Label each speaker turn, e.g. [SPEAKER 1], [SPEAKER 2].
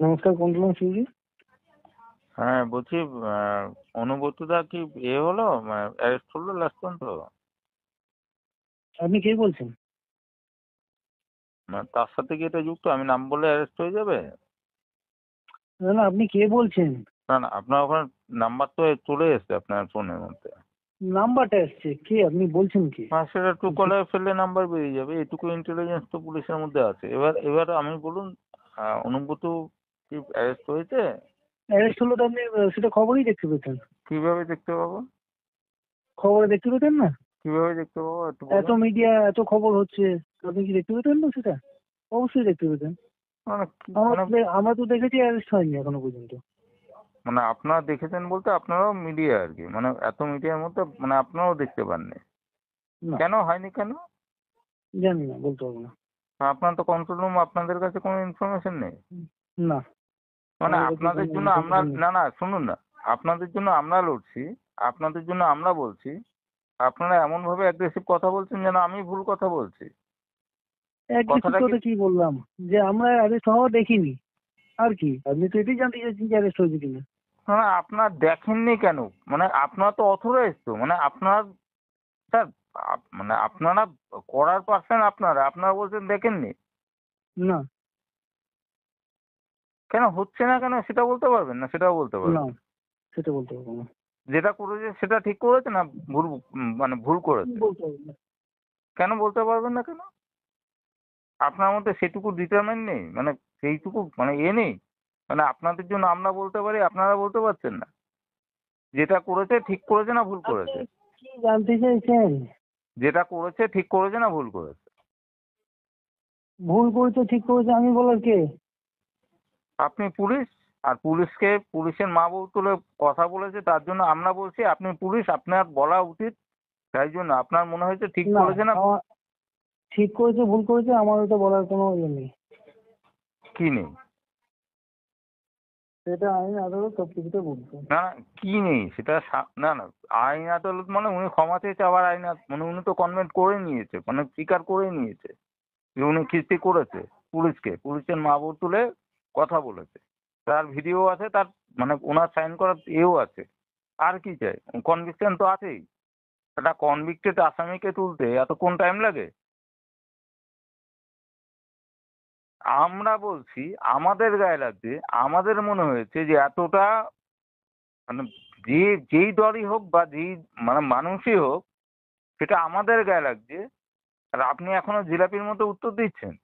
[SPEAKER 1] নমস্কার, কন্ট্রোল সুজি।
[SPEAKER 2] হ্যাঁ বলছি, অনুব্রতদা কি হলো, অ্যারেস্ট হলো লাস্ট পর্যন্ত?
[SPEAKER 1] আপনি কে বলছেন?
[SPEAKER 2] তার সাথে কি এটা যুক্ত? আমি নাম বলে অ্যারেস্ট হয়ে যাবে?
[SPEAKER 1] না না, আপনি কে বলছেন?
[SPEAKER 2] না না, আপনার ওখানে নাম্বার তো চলে এসছে আপনার ফোনের মধ্যে।
[SPEAKER 1] নাম্বারটা এসছে, কে আপনি বলছেন কি?
[SPEAKER 2] সেটা ট্রু কলার ফেললে নাম্বার বেরিয়ে যাবে, এটুকু ইন্টেলিজেন্স তো পুলিশের মধ্যে আছে। এবার আমি বলুন, অনুব্রত কি অ্যারেস্ট হয়েছে?
[SPEAKER 1] অ্যারেস্ট হলো তো আপনি সেটা খবরেই দেখতে পেতেন।
[SPEAKER 2] কিভাবে দেখতে পাবো?
[SPEAKER 1] খবরে দেখতে পেতেন না?
[SPEAKER 2] কিভাবে দেখতে পাবো একটু
[SPEAKER 1] এত
[SPEAKER 2] বলুন।
[SPEAKER 1] মিডিয়া, এত খবর হচ্ছে, আপনি কি দেখতে পেতেন না সেটা? অবশ্যই দেখতে পেতেন।
[SPEAKER 2] মানে
[SPEAKER 1] আমরা তো দেখেছি অ্যারেস্ট হয়নি এখনো পর্যন্ত।
[SPEAKER 2] মানে আপনারা দেখেছেন বলতে আপনারাও মিডিয়া আর কি, মানে এত মিডিয়ার মধ্যে মানে আপনারাও দেখতে পাননি?
[SPEAKER 1] না,
[SPEAKER 2] কেন হয়নি কেন?
[SPEAKER 1] জানি না, বলতে পারবো না।
[SPEAKER 2] আপনার তো কন্ট্রোল রুম, আপনাদের কাছে কোনো ইনফরমেশন নেই?
[SPEAKER 1] না,
[SPEAKER 2] মানে
[SPEAKER 1] আমাদের কাছে
[SPEAKER 2] আপনাদের
[SPEAKER 1] কোনো
[SPEAKER 2] জন্য আমরা,
[SPEAKER 1] ইনফরমেশন নেই।
[SPEAKER 2] না না শুনুন না, আপনাদের জন্য আমরা লড়ছি, আপনাদের জন্য আমরা বলছি, আপনারা এমন ভাবে অ্যাগ্রেসিভ কথা বলছেন যেন আমি ভুল কথা বলছি।
[SPEAKER 1] অ্যাগ্রেসিভ
[SPEAKER 2] কথাটা কি?
[SPEAKER 1] কথা কি বললাম? যে আমরা অ্যারেস্ট হওয়া দেখিনি। আর কি, আপনি তো এটাই জানতে চাইছেন যে অ্যারেস্ট হয়েছে কিনা।
[SPEAKER 2] না আপনার দেখেননি কেন? মানে আপনার তো অথরাইজ তো, মানে আপনার, স্যার, মানে আপনারা করার পারছেন, আপনারা আপনারা বলছেন দেখেননি।
[SPEAKER 1] না
[SPEAKER 2] কেন হচ্ছে না কেন সেটা বলতে পারবেন না? সেটাও বলতে
[SPEAKER 1] না,
[SPEAKER 2] পারবেন?
[SPEAKER 1] সেটা বলতে পারবো না।
[SPEAKER 2] যেটা করেছে সেটা ঠিক করেছে না ভুল, মানে ভুল করেছে?
[SPEAKER 1] বলতে পারবো না।
[SPEAKER 2] কেন বলতে পারবেন না কেন? আপনার মধ্যে সেটুকু ডিটারমেন্ট নেই, মানে সেইটুকু মানে নেই, মানে আপনাদের জন্য আমরা বলতে পারি, আপনারা বলতে পারছেন না? যেটা করেছে ঠিক করেছে না ভুল
[SPEAKER 1] আপনি
[SPEAKER 2] করেছে?
[SPEAKER 1] কি জানতে চাইছেন?
[SPEAKER 2] যেটা করেছে ঠিক করেছে না ভুল করেছে?
[SPEAKER 1] ভুল করেছে ঠিক করেছে আমি বলার কে?
[SPEAKER 2] আপনি পুলিশ, আর পুলিশকে, পুলিশের মা বউ তুলে কথা বলেছে তার জন্য আমরা বলছি আপনি পুলিশ, আপনার বলা উচিত। তাই জন্য আপনার মনে হয়েছে ঠিক
[SPEAKER 1] না,
[SPEAKER 2] করেছে না?
[SPEAKER 1] আমার ঠিক করেছে ভুল করেছে আমার ওটা বলার কোনো ইয়ে নেই।
[SPEAKER 2] কি নেই?
[SPEAKER 1] সেটা আইন আদালত সব কিছুতে বলছে।
[SPEAKER 2] না না, কি নেই সেটা না না, আইন আদালত মানে উনি ক্ষমা চেয়েছে, আবার মানে উনি তো কনভেন্ট করে নিয়েছে, মানে স্বীকার করে নিয়েছে যে উনি কিস্তি করেছে। পুলিশকে, পুলিশের মা বউ তুলে কথা বলেছে, তার ভিডিও আছে, তার মানে ওনার সাইন করা এও আছে। আর কি চাই? কনভিকশন তো আছেই। একটা কনভিক্টেড আসামিকে তুলতে এতক্ষণ টাইম লাগে? আমরা বলছি আমাদের গায়ে লাগছে, আমাদের মনে হয়েছে যে এতটা, মানে যে যেই দলই হোক বা যেই মানে মানুষই হোক, সেটা আমাদের গায়ে লাগছে। আর আপনি এখনো জিলাপির মতো উত্তর দিচ্ছেন।